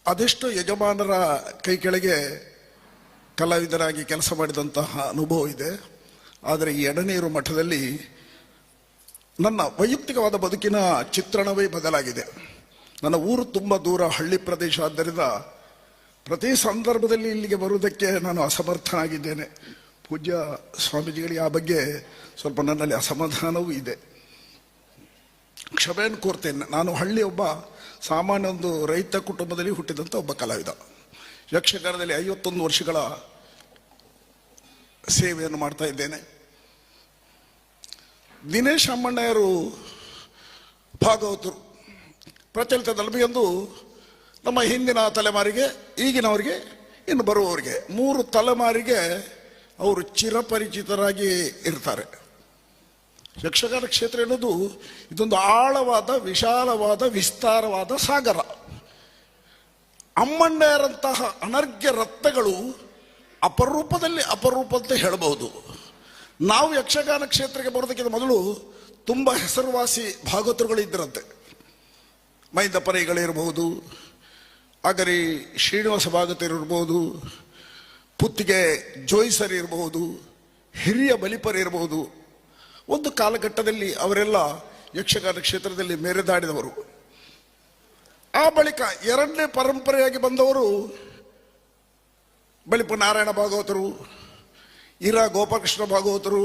ಅದೆಷ್ಟು ಯಜಮಾನರ ಕೈ ಕೆಳಗೆ ಕಲಾವಿದರಾಗಿ ಕೆಲಸ ಮಾಡಿದಂತಹ ಅನುಭವ ಇದೆ. ಆದರೆ ಈ ಎಡನೀರು ಮಠದಲ್ಲಿ ನನ್ನ ವೈಯಕ್ತಿಕವಾದ ಬದುಕಿನ ಚಿತ್ರಣವೇ ಬದಲಾಗಿದೆ. ನನ್ನ ಊರು ತುಂಬ ದೂರ, ಹಳ್ಳಿ ಪ್ರದೇಶ. ಆದ್ದರಿಂದ ಪ್ರತಿ ಸಂದರ್ಭದಲ್ಲಿ ಇಲ್ಲಿಗೆ ಬರುವುದಕ್ಕೆ ನಾನು ಅಸಮರ್ಥನಾಗಿದ್ದೇನೆ. ಪೂಜ್ಯ ಸ್ವಾಮೀಜಿಗಳಿಗೆ ಆ ಬಗ್ಗೆ ಸ್ವಲ್ಪ ನನ್ನಲ್ಲಿ ಅಸಮಾಧಾನವೂ ಇದೆ. ಕ್ಷಮೆಯನ್ನು ಕೋರ್ತೇನೆ. ನಾನು ಹಳ್ಳಿ ಒಬ್ಬ ಸಾಮಾನ್ಯ ಒಂದು ರೈತ ಕುಟುಂಬದಲ್ಲಿ ಹುಟ್ಟಿದಂಥ ಒಬ್ಬ ಕಲಾವಿದ. ಯಕ್ಷಗಾನದಲ್ಲಿ 51 ವರ್ಷಗಳ ಸೇವೆಯನ್ನು ಮಾಡ್ತಾ ಇದ್ದೇನೆ. ದಿನೇಶ್ ಅಮ್ಮಣ್ಣಯರು ಭಾಗವತರು ಪ್ರಚಲಿತದಲ್ಲಿ ಎಂದು ನಮ್ಮ ಹಿಂದಿನ ತಲೆಮಾರಿಗೆ, ಈಗಿನವರಿಗೆ, ಇನ್ನು ಬರುವವರಿಗೆ 3 ತಲೆಮಾರಿಗೆ ಅವರು ಚಿರಪರಿಚಿತರಾಗಿ ಇರ್ತಾರೆ. ಯಕ್ಷಗಾನ ಕ್ಷೇತ್ರ ಎನ್ನುವುದು ಇದೊಂದು ಆಳವಾದ, ವಿಶಾಲವಾದ, ವಿಸ್ತಾರವಾದ ಸಾಗರ. ಅಮ್ಮಣ್ಣಯರಂತಹ ಅನರ್ಘ್ಯ ರತ್ನಗಳು ಅಪರೂಪದಲ್ಲಿ ಅಪರೂಪ ಅಂತ ಹೇಳಬಹುದು. ನಾವು ಯಕ್ಷಗಾನ ಕ್ಷೇತ್ರಕ್ಕೆ ಬರೋದಕ್ಕಿಂತ ಮೊದಲು ತುಂಬ ಹೆಸರುವಾಸಿ ಭಾಗವತರುಗಳು ಇದ್ದರಂತೆ. ಮೈದಪರಿಗಳಿರ್ಬೋದು, ಅಗರಿ ಶ್ರೀನಿವಾಸ ಭಾಗವತರಿರ್ಬೋದು, ಪುತ್ತಿಗೆ ಜೋಯಿಸರ್ ಇರಬಹುದು, ಹಿರಿಯ ಬಲಿಪರಿರ್ಬೋದು. ಒಂದು ಕಾಲಘಟ್ಟದಲ್ಲಿ ಅವರೆಲ್ಲ ಯಕ್ಷಗಾನ ಕ್ಷೇತ್ರದಲ್ಲಿ ಮೆರೆದಾಡಿದವರು. ಆ ಬಳಿಕ 2ನೇ ಪರಂಪರೆಯಾಗಿ ಬಂದವರು ಬಲಿಪ ನಾರಾಯಣ ಭಾಗವತರು, ಇರಾ ಗೋಪಾಲಕೃಷ್ಣ ಭಾಗವತರು,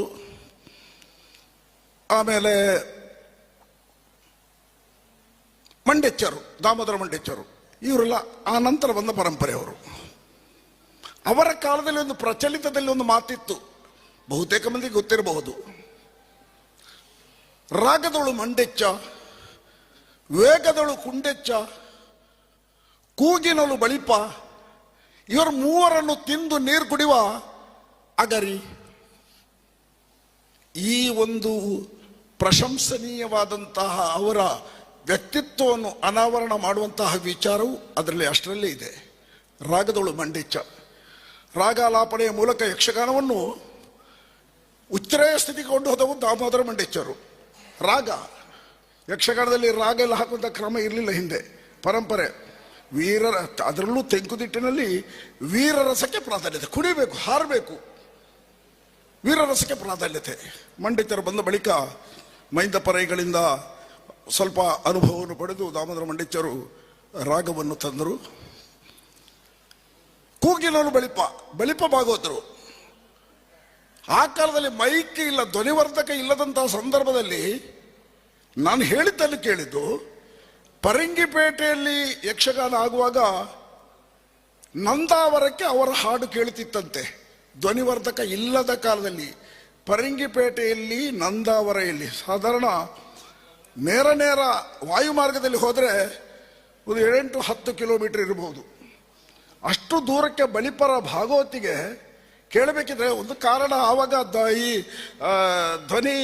ಆಮೇಲೆ ಮಂಡೆಚ್ಚರು, ದಾಮೋದರ ಮಂಡೆಚ್ಚರು. ಇವರೆಲ್ಲ ಆ ನಂತರ ಬಂದ ಪರಂಪರೆಯವರು. ಅವರ ಕಾಲದಲ್ಲಿ ಒಂದು ಪ್ರಚಲಿತದಲ್ಲಿ ಒಂದು ಮಾತಿತ್ತು, ಬಹುತೇಕ ಮಂದಿಗೆ ಗೊತ್ತಿರಬಹುದು. ರಾಗದಳು ಮಂಡೆಚ್ಚ, ವೇಗದಳು ಕುಂಡೆಚ್ಚ, ಕೂಗಿನಳು ಬಳಿಪ, ಇವರು ಮೂವರನ್ನು ತಿಂದು ನೀರು ಕುಡಿಯುವ ಅಗರಿ. ಈ ಒಂದು ಪ್ರಶಂಸನೀಯವಾದಂತಹ ಅವರ ವ್ಯಕ್ತಿತ್ವವನ್ನು ಅನಾವರಣ ಮಾಡುವಂತಹ ವಿಚಾರವು ಅದರಲ್ಲಿ ಅಷ್ಟರಲ್ಲೇ ಇದೆ. ರಾಗದಳು ಮಂಡೆಚ್ಚ ರಾಗಾಲಾಪನೆಯ ಮೂಲಕ ಯಕ್ಷಗಾನವನ್ನು ಉಚ್ಚರೆಯ ಸ್ಥಿತಿಗೆ ಕೊಂಡು ಹೋದವು ದಾಮೋದರ ಮಂಡೆಚ್ಚರು. ರಾಗ, ಯಕ್ಷಗಾನದಲ್ಲಿ ರಾಗ ಎಲ್ಲ ಹಾಕುವಂಥ ಕ್ರಮ ಇರಲಿಲ್ಲ ಹಿಂದೆ, ಪರಂಪರೆ. ವೀರರ, ಅದರಲ್ಲೂ ತೆಂಕುದಿಟ್ಟಿನಲ್ಲಿ ವೀರರಸಕ್ಕೆ ಪ್ರಾಧಾನ್ಯತೆ, ಕುಡಿಬೇಕು, ಹಾರಬೇಕು, ವೀರರಸಕ್ಕೆ ಪ್ರಾಧಾನ್ಯತೆ. ಮಂಡಿತರು ಬಂದ ಬಳಿಕ ಮೈಂದಪರೈಗಳಿಂದ ಸ್ವಲ್ಪ ಅನುಭವವನ್ನು ಪಡೆದು ದಾಮೋದರ ಮಂಡಿಚರು ರಾಗವನ್ನು ತಂದರು. ಕೂಗಿನವರು ಬಳಿಪ ಭಾಗವತರು. ಆ ಕಾಲದಲ್ಲಿ ಮೈಕ್ ಇಲ್ಲ, ಧ್ವನಿವರ್ಧಕ ಇಲ್ಲದಂತಹ ಸಂದರ್ಭದಲ್ಲಿ ನಾನು ಹೇಳಿದ್ದನ್ನು ಕೇಳಿದ್ದು, ಪರಂಗಿಪೇಟೆಯಲ್ಲಿ ಯಕ್ಷಗಾನ ಆಗುವಾಗ ನಂದಾವರಕ್ಕೆ ಅವರ ಹಾಡು ಕೇಳುತ್ತಿತ್ತಂತೆ. ಧ್ವನಿವರ್ಧಕ ಇಲ್ಲದ ಕಾಲದಲ್ಲಿ ಪರಂಗಿಪೇಟೆಯಲ್ಲಿ, ನಂದಾವರೆಯಲ್ಲಿ ಸಾಧಾರಣ ನೇರ ವಾಯುಮಾರ್ಗದಲ್ಲಿ ಹೋದರೆ ಒಂದು 8-10 ಕಿಲೋಮೀಟರ್ ಇರಬಹುದು. ಅಷ್ಟು ದೂರಕ್ಕೆ ಬಳಿಪರ ಭಾಗವತಿಗೆ ಕೇಳಬೇಕಿದ್ರೆ ಒಂದು ಕಾರಣ, ಆವಾಗ ಈ ಧ್ವನಿ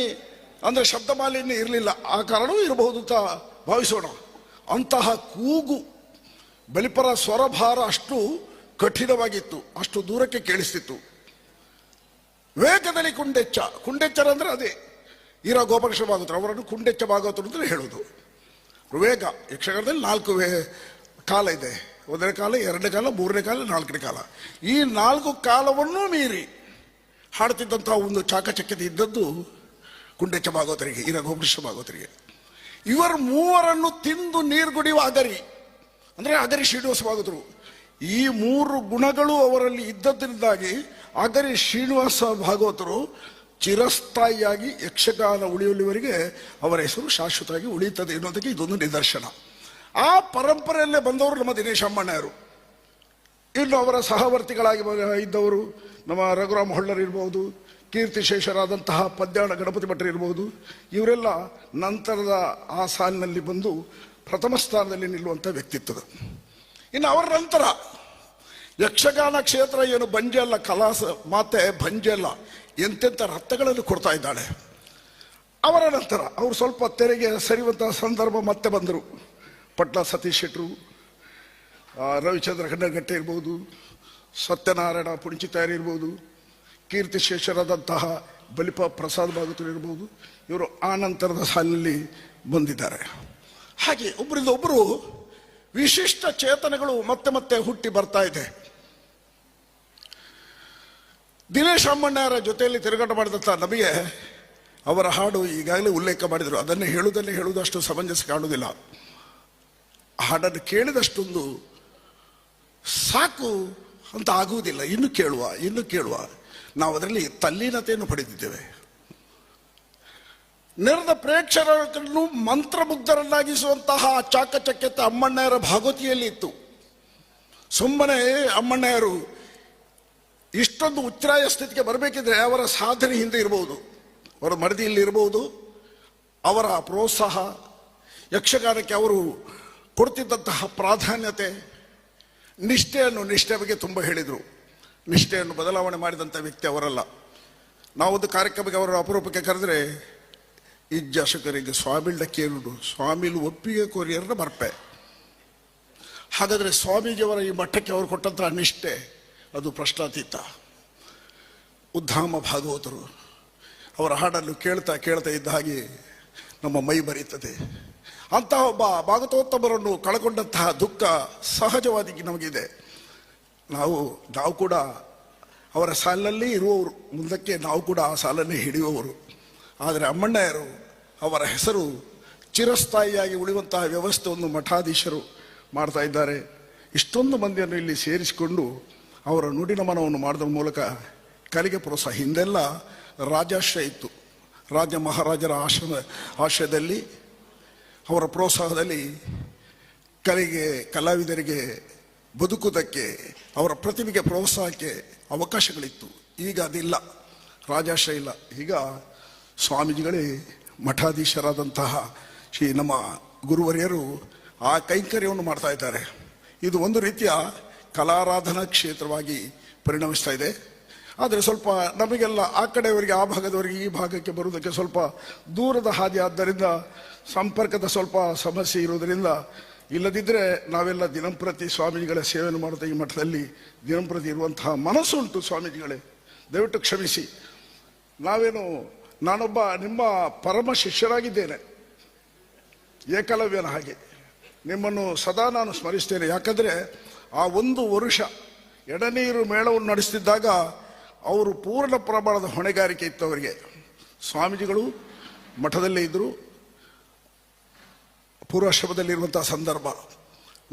ಅಂದರೆ ಶಬ್ದ ಮಾಲಿನ್ಯ ಇರಲಿಲ್ಲ, ಆ ಕಾರಣವೂ ಇರಬಹುದು ಅಂತ ಭಾವಿಸೋಣ. ಅಂತಹ ಕೂಗು, ಬಳಿಪರ ಸ್ವರಭಾರ ಅಷ್ಟು ಕಠಿಣವಾಗಿತ್ತು, ಅಷ್ಟು ದೂರಕ್ಕೆ ಕೇಳಿಸ್ತಿತ್ತು. ವೇಗದಲ್ಲಿ ಕುಂಡೆಚ್ಚರ ಅಂದರೆ ಅದೇ ಇರಾ ಗೋಪಾಲಕೃಷ್ಣ ಭಾಗವತರು, ಅವರನ್ನು ಕುಂಡೆಚ್ಚ ಭಾಗವತರು ಅಂತ ಹೇಳೋದು. ವೇಗ, ಯಕ್ಷಗಾನದಲ್ಲಿ 4 ಕಾಲ ಇದೆ. 1ನೇ ಕಾಲ, 2ನೇ ಕಾಲ, 3ನೇ ಕಾಲ, 4ನೇ ಕಾಲ. ಈ 4 ಕಾಲವನ್ನೂ ಮೀರಿ ಹಾಡ್ತಿದ್ದಂತಹ ಒಂದು ಚಾಕಚಕ್ಯತೆ ಇದ್ದದ್ದು ಕುಂಡೆಚ್ಚ ಭಾಗವತರಿಗೆ, ಇರಾ ಗೋಪಾಲಕೃಷ್ಣ ಭಾಗವತರಿಗೆ. ಇವರು ಮೂವರನ್ನು ತಿಂದು ನೀರು ಕುಡಿಯುವ ಅಗರಿ ಅಂದರೆ ಅಗರಿ ಶ್ರೀನಿವಾಸ ಭಾಗವತರು. ಈ 3 ಗುಣಗಳು ಅವರಲ್ಲಿ ಇದ್ದದ್ರಿಂದಾಗಿ ಅಗರಿ ಶ್ರೀನಿವಾಸ ಭಾಗವತರು ಚಿರಸ್ಥಾಯಿಯಾಗಿ ಯಕ್ಷಗಾನ ಉಳಿಯುವವರೆಗೆ ಅವರ ಹೆಸರು ಶಾಶ್ವತವಾಗಿ ಉಳಿಯುತ್ತದೆ ಎನ್ನುವುದಕ್ಕೆ ಇದೊಂದು ನಿದರ್ಶನ. ಆ ಪರಂಪರೆಯಲ್ಲೇ ಬಂದವರು ನಮ್ಮ ದಿನೇಶ್ ಅಮ್ಮಣ್ಣಯರು. ಇನ್ನು ಅವರ ಸಹವರ್ತಿಗಳಾಗಿ ಇದ್ದವರು ನಮ್ಮ ರಘುರಾಮ್ ಹೊಳ್ಳರ್ ಇರ್ಬೋದು, ಕೀರ್ತಿಶೇಷರಾದಂತಹ ಪದ್ಯಾಣ ಗಣಪತಿ ಭಟ್ರು ಇರ್ಬೋದು. ಇವರೆಲ್ಲ ನಂತರದ ಆ ಸಾಲಿನಲ್ಲಿ ಬಂದು ಪ್ರಥಮ ಸ್ಥಾನದಲ್ಲಿ ನಿಲ್ಲುವಂಥ ವ್ಯಕ್ತಿತ್ವದ. ಇನ್ನು ಅವರ ನಂತರ ಯಕ್ಷಗಾನ ಕ್ಷೇತ್ರ ಏನು ಬಂಜೆ ಅಲ್ಲ, ಕಲಾಸ ಮಾತೆ ಬಂಜೆ ಅಲ್ಲ, ಎಂತೆಂಥ ರತ್ನಗಳನ್ನು ಕೊಡ್ತಾ ಇದ್ದಾಳೆ. ಅವರ ನಂತರ ಅವರು ಸ್ವಲ್ಪ ತೆರೆಗೆ ಸರಿಯುವಂತಹ ಸಂದರ್ಭ ಮತ್ತೆ ಬಂದರು. ಪಟ್ಲ ಸತೀಶ್ ಶೆಟ್ರು, ರವಿಚಂದ್ರ ಖಂಡಗಟ್ಟೆ ಇರ್ಬೋದು, ಸತ್ಯನಾರಾಯಣ ಪುಣಿಚಿತಾಯರ್ ಇರ್ಬೋದು, ಕೀರ್ತಿಶೇಷರಾದಂತಹ ಬಲಿಪ ಪ್ರಸಾದ್ ಭಾಗವತರು ಇರ್ಬೋದು. ಇವರು ಆ ನಂತರದ ಸಾಲಿನಲ್ಲಿ ಬಂದಿದ್ದಾರೆ. ಹಾಗೆ ಒಬ್ಬರಿಂದ ಒಬ್ಬರು ವಿಶಿಷ್ಟ ಚೇತನಗಳು ಮತ್ತೆ ಮತ್ತೆ ಹುಟ್ಟಿ ಬರ್ತಾ ಇದೆ. ದಿನೇಶ್ ಅಮ್ಮಣ್ಣವರ ಜೊತೆಯಲ್ಲಿ ತಿರುಗಾಟ ಮಾಡಿದಂಥ ನಮಗೆ ಅವರ ಹಾಡು ಈಗಾಗಲೇ ಉಲ್ಲೇಖ ಮಾಡಿದರು. ಅದನ್ನೇ ಹೇಳುವುದು ಅಷ್ಟು ಸಮಂಜಸ ಕಾಣುವುದಿಲ್ಲ. ಹಾಡನ್ನು ಕೇಳಿದಷ್ಟೊಂದು ಸಾಕು ಅಂತ ಆಗುವುದಿಲ್ಲ. ಇನ್ನು ಕೇಳುವ ನಾವು ಅದರಲ್ಲಿ ತಲ್ಲೀನತೆಯನ್ನು ಪಡೆದಿದ್ದೇವೆ. ನೆರೆದ ಪ್ರೇಕ್ಷಕರನ್ನು ಮಂತ್ರಮುಗ್ಧರನ್ನಾಗಿಸುವಂತಹ ಚಾಕಚಕ್ಯತೆ ಅಮ್ಮಣ್ಣವರ ಭಾಗವತಿಯಲ್ಲಿ ಇತ್ತು. ಸುಮ್ಮನೆ ಅಮ್ಮಣ್ಣವರು ಇಷ್ಟೊಂದು ಉಚ್ಛ್ರಾಯ ಸ್ಥಿತಿಗೆ ಬರಬೇಕಿದ್ರೆ ಅವರ ಸಾಧನೆ ಹಿಂದೆ ಇರಬಹುದು, ಅವರ ಮಡದಿಯಲ್ಲಿ ಇರಬಹುದು, ಅವರ ಪ್ರೋತ್ಸಾಹ, ಯಕ್ಷಗಾನಕ್ಕೆ ಅವರು ಕೊಡ್ತಿದ್ದಂತಹ ಪ್ರಾಧಾನ್ಯತೆ, ನಿಷ್ಠೆ ಬಗ್ಗೆ ತುಂಬ ಹೇಳಿದರು. ನಿಷ್ಠೆಯನ್ನು ಬದಲಾವಣೆ ಮಾಡಿದಂಥ ವ್ಯಕ್ತಿ ಅವರಲ್ಲ. ನಾವೊಂದು ಕಾರ್ಯಕ್ರಮಕ್ಕೆ ಅವರ ಅಪರೂಪಕ್ಕೆ ಕರೆದ್ರೆ ಇಜ್ಜಾಶಕರಿಗೆ ಸ್ವಾಮಿಲ್ಡ ಕೇಳುಡು, ಸ್ವಾಮಿಲು ಒಪ್ಪಿಗೆ ಕೋರಿಯರನ್ನ ಬರ್ಪೆ. ಹಾಗಾದರೆ ಸ್ವಾಮೀಜಿಯವರ ಈ ಮಠಕ್ಕೆ ಅವರು ಕೊಟ್ಟಂತಹ ನಿಷ್ಠೆ ಅದು ಪ್ರಶ್ನಾತೀತ. ಉದ್ಧಾಮ ಭಾಗವತರು ಅವರ ಹಾಡನ್ನು ಕೇಳ್ತಾ ಇದ್ದ ಹಾಗೆ ನಮ್ಮ ಮೈ ಬರೀತದೆ. ಅಂತಹ ಒಬ್ಬ ಭಾಗವತೋತ್ತಮರನ್ನು ಕಳಕೊಂಡಂತಹ ದುಃಖ ಸಹಜವಾಗಿ ನಮಗಿದೆ. ನಾವು ಕೂಡ ಅವರ ಸಾಲಿನಲ್ಲಿ ಇರುವವರು, ಮುಂದಕ್ಕೆ ನಾವು ಕೂಡ ಆ ಸಾಲನ್ನೇ ಹಿಡಿಯುವವರು. ಆದರೆ ಅಮ್ಮಣ್ಣಯರು ಅವರ ಹೆಸರು ಚಿರಸ್ಥಾಯಿಯಾಗಿ ಉಳಿಯುವಂತಹ ವ್ಯವಸ್ಥೆಯನ್ನು ಮಠಾಧೀಶರು ಮಾಡ್ತಾ ಇದ್ದಾರೆ. ಇಷ್ಟೊಂದು ಮಂದಿಯನ್ನು ಇಲ್ಲಿ ಸೇರಿಸಿಕೊಂಡು ಅವರ ನುಡಿನಮನವನ್ನು ಮಾಡೋದ್ರ ಮೂಲಕ ಕಲೆಗೆ ಪ್ರೋತ್ಸಾಹ. ಹಿಂದೆಲ್ಲ ರಾಜಾಶ್ರಯ ಇತ್ತು. ರಾಜ ಮಹಾರಾಜರ ಆಶ್ರಯದಲ್ಲಿ ಅವರ ಪ್ರೋತ್ಸಾಹದಲ್ಲಿ ಕಲೆಗೆ, ಕಲಾವಿದರಿಗೆ ಬದುಕುವುದಕ್ಕೆ, ಅವರ ಪ್ರತಿಭೆಗೆ ಪ್ರೋತ್ಸಾಹಕ್ಕೆ ಅವಕಾಶಗಳಿತ್ತು. ಈಗ ಅದಿಲ್ಲ, ರಾಜಾಶ್ರಯ ಇಲ್ಲ. ಈಗ ಸ್ವಾಮೀಜಿಗಳೇ ಮಠಾಧೀಶರಾದಂತಹ ಶ್ರೀ ನಮ್ಮ ಗುರುವರಿಯರು ಆ ಕೈಂಕರ್ಯವನ್ನು ಮಾಡ್ತಾ ಇದ್ದಾರೆ. ಇದು ಒಂದು ರೀತಿಯ ಕಲಾರಾಧನಾ ಕ್ಷೇತ್ರವಾಗಿ ಪರಿಣಮಿಸ್ತಾ ಇದೆ. ಆದರೆ ಸ್ವಲ್ಪ ನಮಗೆಲ್ಲ ಆ ಕಡೆಯವರಿಗೆ, ಆ ಭಾಗದವರಿಗೆ ಈ ಭಾಗಕ್ಕೆ ಬರುವುದಕ್ಕೆ ಸ್ವಲ್ಪ ದೂರದ ಹಾದಿ ಆದ್ದರಿಂದ ಸಂಪರ್ಕದ ಸ್ವಲ್ಪ ಸಮಸ್ಯೆ ಇರುವುದರಿಂದ, ಇಲ್ಲದಿದ್ದರೆ ನಾವೆಲ್ಲ ದಿನಂಪ್ರತಿ ಸ್ವಾಮೀಜಿಗಳ ಸೇವೆಯನ್ನು ಮಾಡುತ್ತಾ ಈ ಮಠದಲ್ಲಿ ದಿನಂಪ್ರತಿ ಇರುವಂತಹ ಮನಸ್ಸುಂಟು. ಸ್ವಾಮೀಜಿಗಳೇ ದಯವಿಟ್ಟು ಕ್ಷಮಿಸಿ. ನಾನೊಬ್ಬ ನಿಮ್ಮ ಪರಮ ಶಿಷ್ಯರಾಗಿದ್ದೇನೆ, ಏಕಲವ್ಯನ ಹಾಗೆ ನಿಮ್ಮನ್ನು ಸದಾ ನಾನು ಸ್ಮರಿಸ್ತೇನೆ. ಯಾಕಂದರೆ ಆ ಒಂದು ವರುಷ ಎಡನೀರು ಮೇಳವನ್ನು ನಡೆಸ್ತಿದ್ದಾಗ ಅವರು ಪೂರ್ಣ ಪ್ರಮಾಣದ ಹೊಣೆಗಾರಿಕೆ ಇತ್ತು ಅವರಿಗೆ. ಸ್ವಾಮೀಜಿಗಳು ಮಠದಲ್ಲೇ ಇದ್ದರು. ಪೂರ್ವಾಶ್ರಮದಲ್ಲಿರುವಂಥ ಸಂದರ್ಭ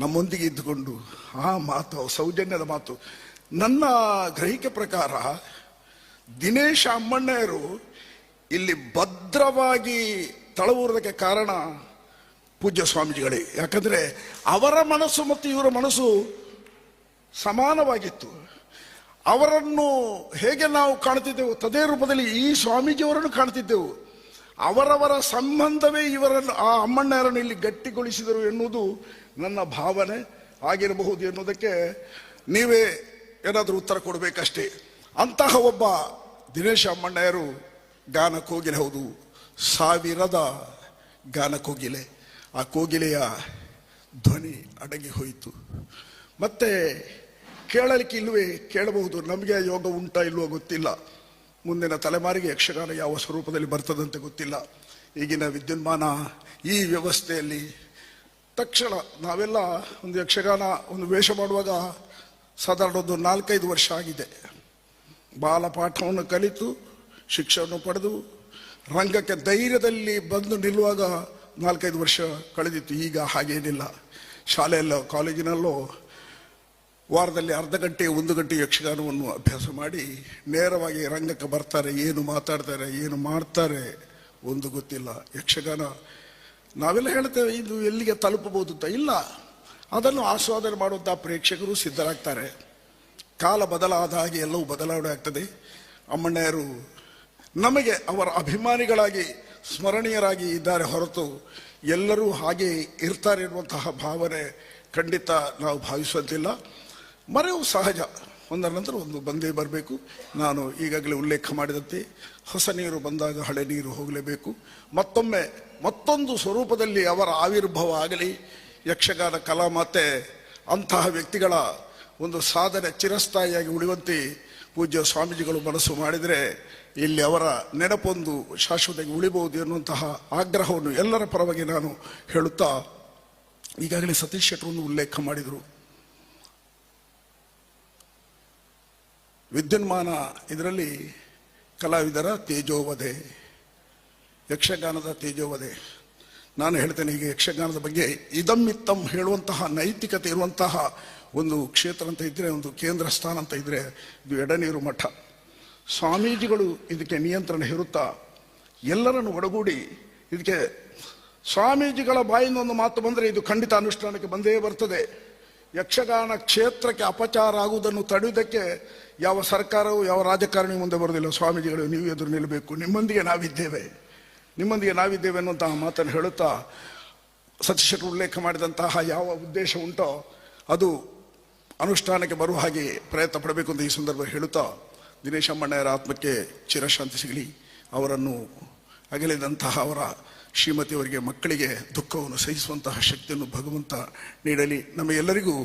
ನಮ್ಮೊಂದಿಗೆ ಇದ್ದುಕೊಂಡು ಆ ಮಾತು, ಸೌಜನ್ಯದ ಮಾತು. ನನ್ನ ಗ್ರಹಿಕೆ ಪ್ರಕಾರ ದಿನೇಶ ಅಮ್ಮಣ್ಣಯರು ಇಲ್ಲಿ ಭದ್ರವಾಗಿ ತಳವೂರುವುದಕ್ಕೆ ಕಾರಣ ಪೂಜ್ಯ ಸ್ವಾಮೀಜಿಗಳೇ. ಯಾಕಂದರೆ ಅವರ ಮನಸ್ಸು ಮತ್ತು ಇವರ ಮನಸ್ಸು ಸಮಾನವಾಗಿತ್ತು. ಅವರನ್ನು ಹೇಗೆ ನಾವು ಕಾಣ್ತಿದ್ದೆವು ತದೇ ರೂಪದಲ್ಲಿ ಈ ಸ್ವಾಮೀಜಿಯವರನ್ನು ಕಾಣ್ತಿದ್ದೆವು. ಅವರವರ ಸಂಬಂಧವೇ ಇವರನ್ನು, ಆ ಅಮ್ಮಣ್ಣಯರನ್ನು ಇಲ್ಲಿ ಗಟ್ಟಿಗೊಳಿಸಿದರು ಎನ್ನುವುದು ನನ್ನ ಭಾವನೆ ಆಗಿರಬಹುದು ಎನ್ನುವುದಕ್ಕೆ ನೀವೇ ಏನಾದರೂ ಉತ್ತರ ಕೊಡಬೇಕಷ್ಟೇ. ಅಂತಹ ಒಬ್ಬ ದಿನೇಶ ಅಮ್ಮಣ್ಣಯರು ಗಾನ ಕೋಗಿಲೆ, ಹೌದು, ಸಾವಿರದ ಗಾನ ಕೋಗಿಲೆ. ಆ ಕೋಗಿಲೆಯ ಧ್ವನಿ ಅಡಗಿ ಹೋಯಿತು. ಮತ್ತೆ ಕೇಳಲಿಕ್ಕೆ ಇಲ್ಲವೇ, ಕೇಳಬಹುದು. ನಮಗೆ ಯೋಗ ಉಂಟಾ ಇಲ್ವೋ ಗೊತ್ತಿಲ್ಲ. ಮುಂದಿನ ತಲೆಮಾರಿಗೆ ಯಕ್ಷಗಾನ ಯಾವ ಸ್ವರೂಪದಲ್ಲಿ ಬರ್ತದಂತೆ ಗೊತ್ತಿಲ್ಲ. ಈಗಿನ ವಿದ್ಯುನ್ಮಾನ ಈ ವ್ಯವಸ್ಥೆಯಲ್ಲಿ ತಕ್ಷಣ ನಾವೆಲ್ಲ ಒಂದು ಯಕ್ಷಗಾನ ಒಂದು ವೇಷ ಮಾಡುವಾಗ ಸಾಧಾರಣ ಒಂದು 4-5 ವರ್ಷ ಆಗಿದೆ. ಬಾಲಪಾಠವನ್ನು ಕಲಿತು ಶಿಕ್ಷಣವನ್ನು ಪಡೆದು ರಂಗಕ್ಕೆ ಧೈರ್ಯದಲ್ಲಿ ಬಂದು ನಿಲ್ಲುವಾಗ 4-5 ವರ್ಷ ಕಳೆದಿತ್ತು. ಈಗ ಹಾಗೇನಿಲ್ಲ. ಶಾಲೆಯಲ್ಲೋ ಕಾಲೇಜಿನಲ್ಲೋ ವಾರದಲ್ಲಿ ಅರ್ಧ ಗಂಟೆ 1 ಗಂಟೆ ಯಕ್ಷಗಾನವನ್ನು ಅಭ್ಯಾಸ ಮಾಡಿ ನೇರವಾಗಿ ರಂಗಕ್ಕೆ ಬರ್ತಾರೆ. ಏನು ಮಾತಾಡ್ತಾರೆ, ಏನು ಮಾಡ್ತಾರೆ ಒಂದು ಗೊತ್ತಿಲ್ಲ. ಯಕ್ಷಗಾನ ನಾವೆಲ್ಲ ಹೇಳ್ತೇವೆ ಇದು ಎಲ್ಲಿಗೆ ತಲುಪಬಹುದು ಅಂತ. ಇಲ್ಲ, ಅದನ್ನು ಆಸ್ವಾದನೆ ಮಾಡುವಂಥ ಪ್ರೇಕ್ಷಕರು ಸಿದ್ಧರಾಗ್ತಾರೆ. ಕಾಲ ಬದಲಾದ ಹಾಗೆ ಎಲ್ಲವೂ ಬದಲಾವಣೆ ಆಗ್ತದೆ. ಅಮ್ಮಣ್ಣಯರು ನಮಗೆ ಅವರ ಅಭಿಮಾನಿಗಳಾಗಿ ಸ್ಮರಣೀಯರಾಗಿ ಇದ್ದಾರೆ ಹೊರತು ಎಲ್ಲರೂ ಹಾಗೆ ಇರ್ತಾರೆ ಎನ್ನುವಂತಹ ಭಾವನೆ ಖಂಡಿತ ನಾವು ಭಾವಿಸುವಂತಿಲ್ಲ. ಮರೆವು ಸಹಜ, ಒಂದರ ನಂತರ ಒಂದು ಬಂದೇ ಬರಬೇಕು. ನಾನು ಈಗಾಗಲೇ ಉಲ್ಲೇಖ ಮಾಡಿದಂತೆ ಹೊಸ ನೀರು ಬಂದಾಗ ಹಳೆ ನೀರು ಹೋಗಲೇಬೇಕು. ಮತ್ತೊಂದು ಸ್ವರೂಪದಲ್ಲಿ ಅವರ ಆವಿರ್ಭಾವ ಆಗಲಿ. ಯಕ್ಷಗಾನ ಕಲಾ ಮತ್ತೆ ಅಂತಹ ವ್ಯಕ್ತಿಗಳ ಒಂದು ಸಾಧನೆ ಚಿರಸ್ಥಾಯಿಯಾಗಿ ಉಳಿಯುವಂತೆ ಪೂಜ್ಯ ಸ್ವಾಮೀಜಿಗಳು ಮನಸ್ಸು ಮಾಡಿದರೆ ಇಲ್ಲಿ ಅವರ ನೆನಪೊಂದು ಶಾಶ್ವತವಾಗಿ ಉಳಿಬಹುದು ಎನ್ನುವಂತಹ ಆಗ್ರಹವನ್ನು ಎಲ್ಲರ ಪರವಾಗಿ ನಾನು ಹೇಳುತ್ತಾ ಈಗಾಗಲೇ ಸತೀಶ್ ಶೆಟ್ಟರನ್ನು ಉಲ್ಲೇಖ ಮಾಡಿದರು. ವಿದ್ಯುನ್ಮಾನ ಇದರಲ್ಲಿ ಕಲಾವಿದರ ತೇಜೋವಧೆ, ಯಕ್ಷಗಾನದ ತೇಜೋವಧೆ. ನಾನು ಹೇಳ್ತೇನೆ, ಈಗ ಯಕ್ಷಗಾನದ ಬಗ್ಗೆ ಇದಮ್ಮಿತ್ತಮ್ ಹೇಳುವಂತಹ ನೈತಿಕತೆ ಇರುವಂತಹ ಒಂದು ಕ್ಷೇತ್ರ ಅಂತ ಇದ್ದರೆ, ಒಂದು ಕೇಂದ್ರ ಸ್ಥಾನ ಅಂತ ಇದ್ದರೆ ಇದು ಎಡನೀರು ಮಠ. ಸ್ವಾಮೀಜಿಗಳು ಇದಕ್ಕೆ ನಿಯಂತ್ರಣ ಹೇರುತ್ತಾ ಎಲ್ಲರನ್ನು ಒಡಗೂಡಿ ಇದಕ್ಕೆ ಸ್ವಾಮೀಜಿಗಳ ಬಾಯಿಂದ ಒಂದು ಮಾತು ಬಂದರೆ ಇದು ಖಂಡಿತ ಅನುಷ್ಠಾನಕ್ಕೆ ಬಂದೇ ಬರ್ತದೆ. ಯಕ್ಷಗಾನ ಕ್ಷೇತ್ರಕ್ಕೆ ಅಪಚಾರ ಆಗುವುದನ್ನು ತಡೆಯುವುದಕ್ಕೆ ಯಾವ ಸರ್ಕಾರವು ಯಾವ ರಾಜಕಾರಣಿ ಮುಂದೆ ಬರೋದಿಲ್ಲ. ಸ್ವಾಮೀಜಿಗಳು ನೀವು ಎದುರು ನಿಲ್ಲಬೇಕು, ನಿಮ್ಮೊಂದಿಗೆ ನಾವಿದ್ದೇವೆ ಅನ್ನುವಂತಹ ಮಾತನ್ನು ಹೇಳುತ್ತಾ ಸತೀಶ್ ಶೆಟ್ಟರು ಉಲ್ಲೇಖ ಮಾಡಿದಂತಹ ಯಾವ ಉದ್ದೇಶ ಉಂಟೋ ಅದು ಅನುಷ್ಠಾನಕ್ಕೆ ಬರುವ ಹಾಗೆ ಪ್ರಯತ್ನ ಪಡಬೇಕು ಅಂತ ಈ ಸಂದರ್ಭ ಹೇಳುತ್ತಾ, ದಿನೇಶ್ ಅಮ್ಮಣ್ಣಯ್ಯರ ಆತ್ಮಕ್ಕೆ ಚಿರಶಾಂತಿ ಸಿಗಲಿ. ಅವರನ್ನು ಅಗಲಿದಂತಹ ಅವರ ಶ್ರೀಮತಿಯವರಿಗೆ, ಮಕ್ಕಳಿಗೆ ದುಃಖವನ್ನು ಸಹಿಸುವಂತಹ ಶಕ್ತಿಯನ್ನು ಭಗವಂತ ನೀಡಲಿ. ನಮಗೆಲ್ಲರಿಗೂ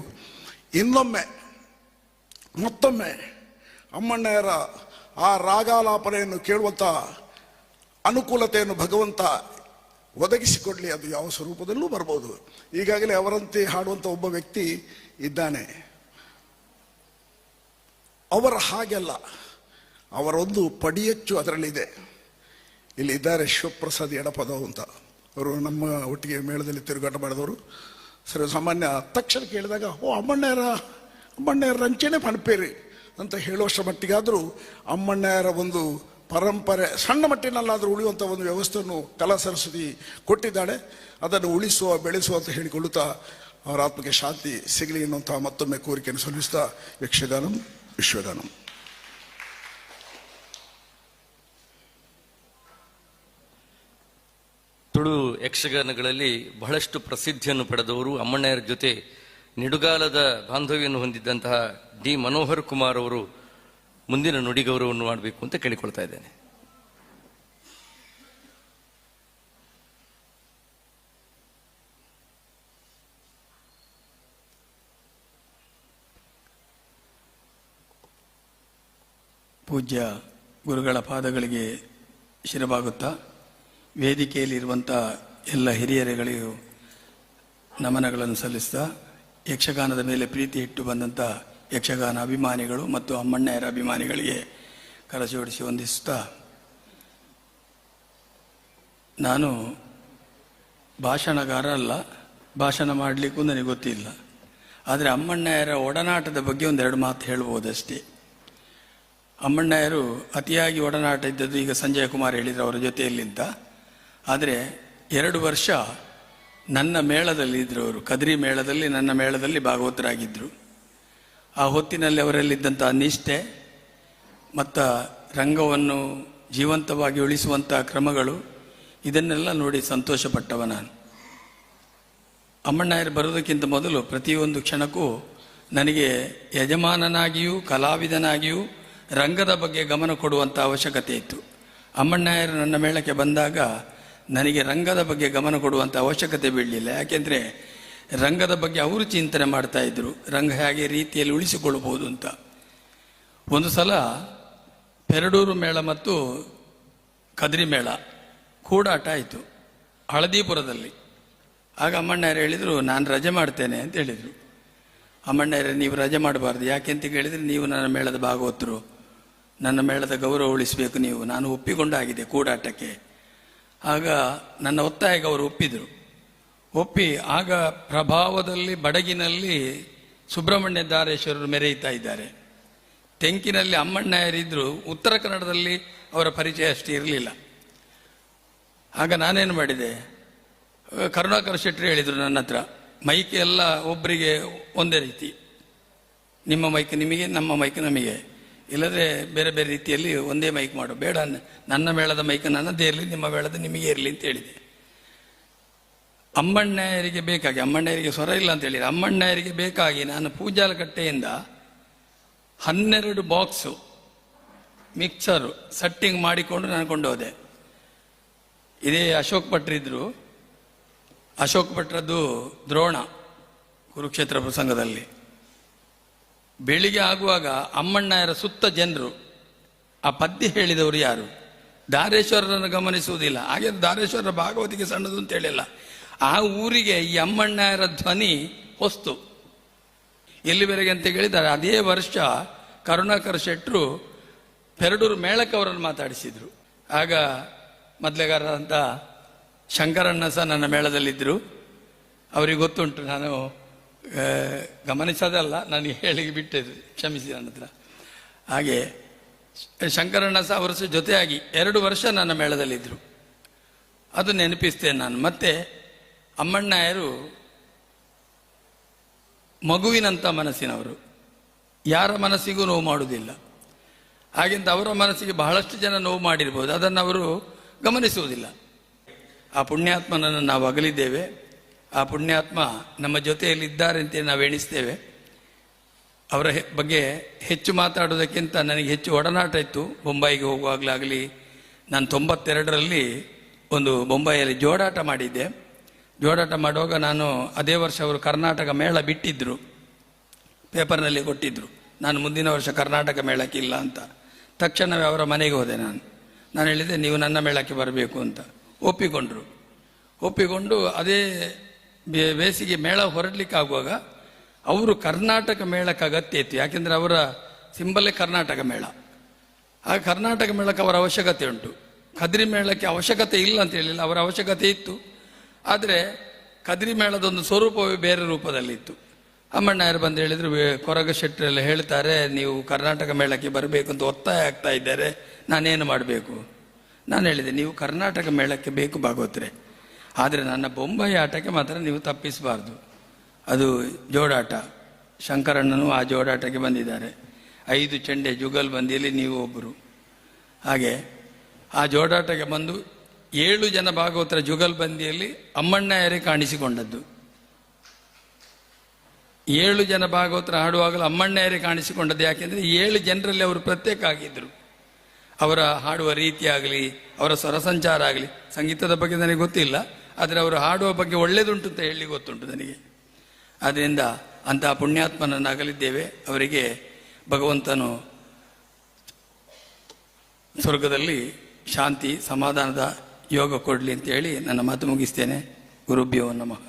ಮತ್ತೊಮ್ಮೆ ಅಮ್ಮಣ್ಣಯ್ಯರ ಆ ರಾಗಾಲಾಪನೆಯನ್ನು ಕೇಳುವಂಥ ಅನುಕೂಲತೆಯನ್ನು ಭಗವಂತ ಒದಗಿಸಿಕೊಡಲಿ. ಅದು ಯಾವ ಸ್ವರೂಪದಲ್ಲೂ ಬರ್ಬೋದು. ಈಗಾಗಲೇ ಅವರಂತೆ ಹಾಡುವಂಥ ಒಬ್ಬ ವ್ಯಕ್ತಿ ಇದ್ದಾನೆ. ಅವರ ಹಾಗೆಲ್ಲ ಅವರೊಂದು ಪಡಿಯಚ್ಚು ಅದರಲ್ಲಿದೆ. ಇಲ್ಲಿ ಇದ್ದಾರೆ ಶಿವಪ್ರಸಾದ್ ಎಡಪದವು ಅಂತ. ಅವರು ನಮ್ಮ ಒಟ್ಟಿಗೆ ಮೇಳದಲ್ಲಿ ತಿರುಗಾಟ ಮಾಡಿದವರು. ಸರಿ, ಸಾಮಾನ್ಯ ತಕ್ಷಣ ಕೇಳಿದಾಗ ಅಮ್ಮಣ್ಣಯ್ಯರ ರಂಚನೆ ಪಣಪೇರಿ ಅಂತ ಹೇಳುವಷ್ಟರ ಮಟ್ಟಿಗಾದರೂ ಅಮ್ಮಣ್ಣಯ್ಯರ ಒಂದು ಪರಂಪರೆ ಸಣ್ಣ ಮಟ್ಟಿನಲ್ಲಾದರೂ ಉಳಿಯುವಂಥ ಒಂದು ವ್ಯವಸ್ಥೆಯನ್ನು ಕಲಾ ಸರಸ್ವತಿ ಕೊಟ್ಟಿದ್ದಾಳೆ. ಅದನ್ನು ಬೆಳೆಸುವ ಅಂತ ಹೇಳಿಕೊಳ್ಳುತ್ತಾ ಅವರ ಆತ್ಮಕ್ಕೆ ಶಾಂತಿ ಸಿಗಲಿ ಎನ್ನುವಂತಹ ಮತ್ತೊಮ್ಮೆ ಕೋರಿಕೆಯನ್ನು ಸಲ್ಲಿಸ್ತಾ ಯಕ್ಷಗಾನಂ ವಿಶ್ವಗಾನಂ. ತುಳು ಯಕ್ಷಗಾನಗಳಲ್ಲಿ ಬಹಳಷ್ಟು ಪ್ರಸಿದ್ಧಿಯನ್ನು ಪಡೆದವರು, ಅಮ್ಮಣ್ಣಯ್ಯರ ಜೊತೆ ನಿಡುಗಾಲದ ಬಾಂಧವ್ಯವನ್ನು ಹೊಂದಿದ್ದಂತಹ ಡಿ ಮನೋಹರ್ ಕುಮಾರ್ ಅವರು ಮುಂದಿನ ನುಡಿಗೌರವವನ್ನು ಮಾಡಬೇಕು ಅಂತ ಕೇಳಿಕೊಳ್ತಾ ಇದ್ದೇನೆ. ಪೂಜ್ಯ ಗುರುಗಳ ಪಾದಗಳಿಗೆ ಶಿರಬಾಗುತ್ತಾ ವೇದಿಕೆಯಲ್ಲಿರುವಂಥ ಎಲ್ಲ ಹಿರಿಯರುಗಳಿಗೂ ನಮನಗಳನ್ನು ಸಲ್ಲಿಸ್ತಾ, ಯಕ್ಷಗಾನದ ಮೇಲೆ ಪ್ರೀತಿ ಇಟ್ಟು ಬಂದಂಥ ಯಕ್ಷಗಾನ ಅಭಿಮಾನಿಗಳು ಮತ್ತು ಅಮ್ಮಣ್ಣಯ್ಯರ ಅಭಿಮಾನಿಗಳಿಗೆ ಕರಜೋಡಿಸಿ ವಂದಿಸುತ್ತಾ, ನಾನು ಭಾಷಣಗಾರ ಅಲ್ಲ, ಭಾಷಣ ಮಾಡಲಿಕ್ಕೂ ನನಗೆ ಗೊತ್ತಿಲ್ಲ. ಆದರೆ ಅಮ್ಮಣ್ಣಯ್ಯರ ಒಡನಾಟದ ಬಗ್ಗೆ ಒಂದೆರಡು ಮಾತು ಹೇಳ್ಬೋದಷ್ಟೇ. ಅಮ್ಮಣ್ಣಯ್ಯರು ಅತಿಯಾಗಿ ಒಡನಾಟ ಇದ್ದದ್ದು ಈಗ ಸಂಜಯ್ ಕುಮಾರ್ ಹೇಳಿದ್ರು ಅವರ ಜೊತೆಯಲ್ಲಿಂತ. ಆದರೆ 2 ವರ್ಷ ನನ್ನ ಮೇಳದಲ್ಲಿ ಇದ್ದರು. ಅವರು ಕದ್ರಿ ಮೇಳದಲ್ಲಿ, ನನ್ನ ಮೇಳದಲ್ಲಿ ಭಾಗವತರಾಗಿದ್ದರು. ಆ ಹೊತ್ತಿನಲ್ಲಿ ಅವರಲ್ಲಿದ್ದಂಥ ನಿಷ್ಠೆ ಮತ್ತು ರಂಗವನ್ನು ಜೀವಂತವಾಗಿ ಉಳಿಸುವಂಥ ಕ್ರಮಗಳು, ಇದನ್ನೆಲ್ಲ ನೋಡಿ ಸಂತೋಷಪಟ್ಟವ ನಾನು. ಅಮ್ಮಣ್ಣಯ್ಯರು ಬರೋದಕ್ಕಿಂತ ಮೊದಲು ಪ್ರತಿಯೊಂದು ಕ್ಷಣಕ್ಕೂ ನನಗೆ ಯಜಮಾನನಾಗಿಯೂ ಕಲಾವಿದನಾಗಿಯೂ ರಂಗದ ಬಗ್ಗೆ ಗಮನ ಕೊಡುವಂಥ ಅವಶ್ಯಕತೆ ಇತ್ತು. ಅಮ್ಮಣ್ಣಯ್ಯರು ನನ್ನ ಮೇಳಕ್ಕೆ ಬಂದಾಗ ನನಗೆ ರಂಗದ ಬಗ್ಗೆ ಗಮನ ಕೊಡುವಂಥ ಅವಶ್ಯಕತೆ ಬೀಳಲಿಲ್ಲ. ಯಾಕೆಂದರೆ ರಂಗದ ಬಗ್ಗೆ ಅವರು ಚಿಂತನೆ ಮಾಡ್ತಾಯಿದ್ರು, ರಂಗ ಹೇಗೆ ರೀತಿಯಲ್ಲಿ ಉಳಿಸಿಕೊಳ್ಳಬಹುದು ಅಂತ. ಒಂದು ಸಲ ಪೆರಡೂರು ಮೇಳ ಮತ್ತು ಕದ್ರಿ ಮೇಳ ಕೂಡಾಟ ಆಯಿತು ಹಳದಿಪುರದಲ್ಲಿ. ಆಗ ಅಮ್ಮಣ್ಣಯ್ಯರು ಹೇಳಿದರು, ನಾನು ರಜೆ ಮಾಡ್ತೇನೆ ಅಂತ ಹೇಳಿದರು. ಅಮ್ಮಣ್ಣಯ್ಯರೇ, ನೀವು ರಜೆ ಮಾಡಬಾರ್ದು. ಯಾಕೆಂತ ಕೇಳಿದರೆ, ನೀವು ನನ್ನ ಮೇಳದ ಭಾಗವತರು, ನನ್ನ ಮೇಳದ ಗೌರವ ಉಳಿಸಬೇಕು ನೀವು. ನಾನು ಒಪ್ಪಿಕೊಂಡಾಗಿದೆ ಕೂಡಾಟಕ್ಕೆ. ಆಗ ನನ್ನ ಒತ್ತಾಯಕ್ಕೆ ಅವರು ಒಪ್ಪಿದರು. ಆಗ ಪ್ರಭಾವದಲ್ಲಿ ಬಡಗಿನಲ್ಲಿ ಸುಬ್ರಹ್ಮಣ್ಯ ದಾರೇಶ್ವರರು ಮೆರೆಯುತ್ತಾ ಇದ್ದಾರೆ. ತೆಂಕಿನಲ್ಲಿ ಅಮ್ಮಣ್ಣಯ್ಯರಿದ್ದರು. ಉತ್ತರ ಕನ್ನಡದಲ್ಲಿ ಅವರ ಪರಿಚಯ ಅಷ್ಟು ಇರಲಿಲ್ಲ. ಆಗ ನಾನೇನು ಮಾಡಿದೆ, ಕರುಣಾಕರ ಶೆಟ್ಟರು ಹೇಳಿದರು ನನ್ನ ಹತ್ರ, ಮೈಕ್ ಎಲ್ಲ ಒಬ್ಬರಿಗೆ ಒಂದೇ ರೀತಿ, ನಿಮ್ಮ ಮೈಕ್ ನಿಮಗೆ, ನಮ್ಮ ಮೈಕ್ ನಮಗೆ, ಇಲ್ಲದ್ರೆ ಬೇರೆ ಬೇರೆ ರೀತಿಯಲ್ಲಿ ಒಂದೇ ಮೈಕ್ ಮಾಡು, ಬೇಡ ನನ್ನ ಮೇಳದ ಮೈಕ್ ನನ್ನದೇ ಇರಲಿ, ನಿಮ್ಮ ಮೇಳದ ನಿಮಗೆ ಇರಲಿ ಅಂತ ಹೇಳಿದೆ. ಅಮ್ಮಣ್ಣಯ್ಯರಿಗೆ ಬೇಕಾಗಿ, ಅಮ್ಮಣ್ಣಯ್ಯರಿಗೆ ಸ್ವರ ಇಲ್ಲ ಅಂತ ಹೇಳಿದ್ರೆ, ಅಮ್ಮಣ್ಣಯ್ಯರಿಗೆ ಬೇಕಾಗಿ ನಾನು ಪೂಜಾಲಕಟ್ಟೆಯಿಂದ 12 ಬಾಕ್ಸು ಮಿಕ್ಸರು ಸಟ್ಟಿಂಗ್ ಮಾಡಿಕೊಂಡು ನಾನು ಕೊಂಡೋದೆ. ಇದೇ ಅಶೋಕ್ ಭಟ್ರಿದ್ರು, ಅಶೋಕ್ ಭಟ್ರದ್ದು ದ್ರೋಣ ಕುರುಕ್ಷೇತ್ರ ಪ್ರಸಂಗದಲ್ಲಿ ಬೆಳಿಗ್ಗೆ ಆಗುವಾಗ ಅಮ್ಮಣ್ಣಯ್ಯರ ಸುತ್ತ ಜನರು ಆ ಪದ್ಯ ಹೇಳಿದವರು ಯಾರು? ದಾರೇಶ್ವರರನ್ನು ಗಮನಿಸುವುದಿಲ್ಲ. ಹಾಗೆ ದಾರೇಶ್ವರರ ಭಾಗವತಿಗೆ ಸಣ್ಣದು ಅಂತ ಹೇಳಿಲ್ಲ, ಆ ಊರಿಗೆ ಈ ಅಮ್ಮಣ್ಣರ ಧ್ವನಿ ಹೊಸ್ತು. ಎಲ್ಲಿವರೆಗೆ ಅಂತ ಹೇಳಿದ್ದಾರೆ, ಅದೇ ವರ್ಷ ಕರುಣಾಕರ ಶೆಟ್ಟರು ಪೆರಡೂರು ಮೇಳಕ್ಕೆ ಅವರನ್ನು ಮಾತಾಡಿಸಿದ್ರು. ಆಗ ಮೊದಲೆಗಾರರಂತ ಶಂಕರಣ್ಣ ಸಹ ನನ್ನ ಮೇಳದಲ್ಲಿದ್ದರು. ಅವರಿಗೆ ಗೊತ್ತುಂಟು, ನಾನು ಗಮನಿಸೋದಲ್ಲ, ನಾನು ಹೇಳಿಗೆ ಬಿಟ್ಟಿದ್ದು, ಕ್ಷಮಿಸಿ ನನ್ನ ಹತ್ರ. ಹಾಗೆ ಶಂಕರಣ್ಣ ಸಹ ಅವರ ಸಹ ಜೊತೆಯಾಗಿ 2 ವರ್ಷ ನನ್ನ ಮೇಳದಲ್ಲಿದ್ದರು. ಅದು ನೆನಪಿಸ್ತೇನೆ ನಾನು. ಮತ್ತೆ ಅಮ್ಮಣ್ಣಯ್ಯರು ಮಗುವಿನಂಥ ಮನಸ್ಸಿನವರು, ಯಾರ ಮನಸ್ಸಿಗೂ ನೋವು ಮಾಡುವುದಿಲ್ಲ. ಹಾಗೆಂತ ಅವರ ಮನಸ್ಸಿಗೆ ಬಹಳಷ್ಟು ಜನ ನೋವು ಮಾಡಿರ್ಬೋದು, ಅದನ್ನು ಅವರು ಗಮನಿಸುವುದಿಲ್ಲ. ಆ ಪುಣ್ಯಾತ್ಮನನ್ನು ನಾವು ಅಗಲಿದ್ದೇವೆ. ಆ ಪುಣ್ಯಾತ್ಮ ನಮ್ಮ ಜೊತೆಯಲ್ಲಿದ್ದಾರೆ ಅಂತ ನಾವು ಎಣಿಸ್ತೇವೆ. ಅವರ ಬಗ್ಗೆ ಹೆಚ್ಚು ಮಾತಾಡೋದಕ್ಕಿಂತ ನನಗೆ ಹೆಚ್ಚು ಒಡನಾಟ ಇತ್ತು. ಬೊಂಬಾಯಿಗೆ ಹೋಗುವಾಗಲಾಗಲಿ, ನಾನು 92ರಲ್ಲಿ ಒಂದು ಬೊಂಬಾಯಿಯಲ್ಲಿ ಜೋಡಾಟ ಮಾಡಿದ್ದೆ. ಜೋಡಾಟ ಮಾಡುವಾಗ ನಾನು ಅದೇ ವರ್ಷ ಅವರು ಕರ್ನಾಟಕ ಮೇಳ ಬಿಟ್ಟಿದ್ದರು, ಪೇಪರ್ನಲ್ಲಿ ಕೊಟ್ಟಿದ್ದರು. ನಾನು ಮುಂದಿನ ವರ್ಷ ಕರ್ನಾಟಕ ಮೇಳಕ್ಕೆ ಇಲ್ಲ ಅಂತ. ತಕ್ಷಣವೇ ಅವರ ಮನೆಗೆ ಹೋದೆ. ನಾನು ಹೇಳಿದೆ, ನೀವು ನನ್ನ ಮೇಳಕ್ಕೆ ಬರಬೇಕು ಅಂತ. ಒಪ್ಪಿಕೊಂಡು ಅದೇ ಬೇಸಿಗೆ ಮೇಳ ಹೊರಡಲಿಕ್ಕಾಗುವಾಗ ಅವರು ಕರ್ನಾಟಕ ಮೇಳಕ್ಕೆ ಅಗತ್ಯ ಇತ್ತು. ಯಾಕೆಂದರೆ ಅವರ ಸಿಂಬಲೇ ಕರ್ನಾಟಕ ಮೇಳ. ಆ ಕರ್ನಾಟಕ ಮೇಳಕ್ಕೆ ಅವರ ಅವಶ್ಯಕತೆ ಉಂಟು. ಕದ್ರಿ ಮೇಳಕ್ಕೆ ಅವಶ್ಯಕತೆ ಇಲ್ಲ ಅಂತ ಹೇಳಿಲ್ಲ, ಅವರ ಅವಶ್ಯಕತೆ ಇತ್ತು. ಆದರೆ ಕದ್ರಿ ಮೇಳದೊಂದು ಸ್ವರೂಪವೇ ಬೇರೆ ರೂಪದಲ್ಲಿತ್ತು. ಅಮ್ಮಣ್ಣಯ್ಯರು ಬಂದು ಹೇಳಿದರು, ಕೊರಗ ಶೆಟ್ಟರೆಲ್ಲ ಹೇಳ್ತಾರೆ ನೀವು ಕರ್ನಾಟಕ ಮೇಳಕ್ಕೆ ಬರಬೇಕು ಅಂತ ಒತ್ತಾಯ ಆಗ್ತಾ ಇದ್ದಾರೆ, ನಾನೇನು ಮಾಡಬೇಕು? ನಾನು ಹೇಳಿದೆ, ನೀವು ಕರ್ನಾಟಕ ಮೇಳಕ್ಕೆ ಬೇಕು ಭಾಗವತ್ರೆ, ಆದರೆ ನನ್ನ ಬೊಂಬಾಯಿ ಆಟಕ್ಕೆ ಮಾತ್ರ ನೀವು ತಪ್ಪಿಸಬಾರ್ದು. ಅದು ಜೋಡಾಟ. ಶಂಕರಣ್ಣನು ಆ ಜೋಡಾಟಕ್ಕೆ ಬಂದಿದ್ದಾರೆ. 5 ಚೆಂಡೆ ಜುಗಲ್ ಬಂದಿಯಲ್ಲಿ ನೀವು ಒಬ್ಬರು. ಹಾಗೆ ಆ ಜೋಡಾಟಕ್ಕೆ ಬಂದು 7 ಜನ ಭಾಗವತರ ಜುಗಲ್ ಬಂದಿಯಲ್ಲಿ ಅಮ್ಮಣ್ಣಯ್ಯರೇ ಕಾಣಿಸಿಕೊಂಡದ್ದು. 7 ಜನ ಭಾಗವತರ ಹಾಡುವಾಗಲೂ ಅಮ್ಮಣ್ಣಯ್ಯರೇ ಕಾಣಿಸಿಕೊಂಡದ್ದು. ಯಾಕೆಂದರೆ 7 ಜನರಲ್ಲಿ ಅವರು ಪ್ರತ್ಯೇಕ ಆಗಿದ್ದರು. ಅವರ ಹಾಡುವ ರೀತಿ ಆಗಲಿ, ಅವರ ಸ್ವರ ಸಂಚಾರ ಆಗಲಿ, ಸಂಗೀತದ ಬಗ್ಗೆ ನನಗೆ ಗೊತ್ತಿಲ್ಲ, ಆದರೆ ಅವರು ಹಾಡುವ ಬಗ್ಗೆ ಒಳ್ಳೆಯದುಂಟು ಅಂತ ಹೇಳಿ ಗೊತ್ತುಂಟು ನನಗೆ. ಆದ್ದರಿಂದ ಅಂತಹ ಪುಣ್ಯಾತ್ಮನನ್ನು ಅಗಲಿದ್ದೇವೆ. ಅವರಿಗೆ ಭಗವಂತನು ಸ್ವರ್ಗದಲ್ಲಿ ಶಾಂತಿ ಸಮಾಧಾನದ ಯೋಗ ಕೊಡಲಿ ಅಂತೇಳಿ ನನ್ನ ಮಾತು ಮುಗಿಸ್ತೇನೆ. ಗುರುಭ್ಯೋ ನಮಃ.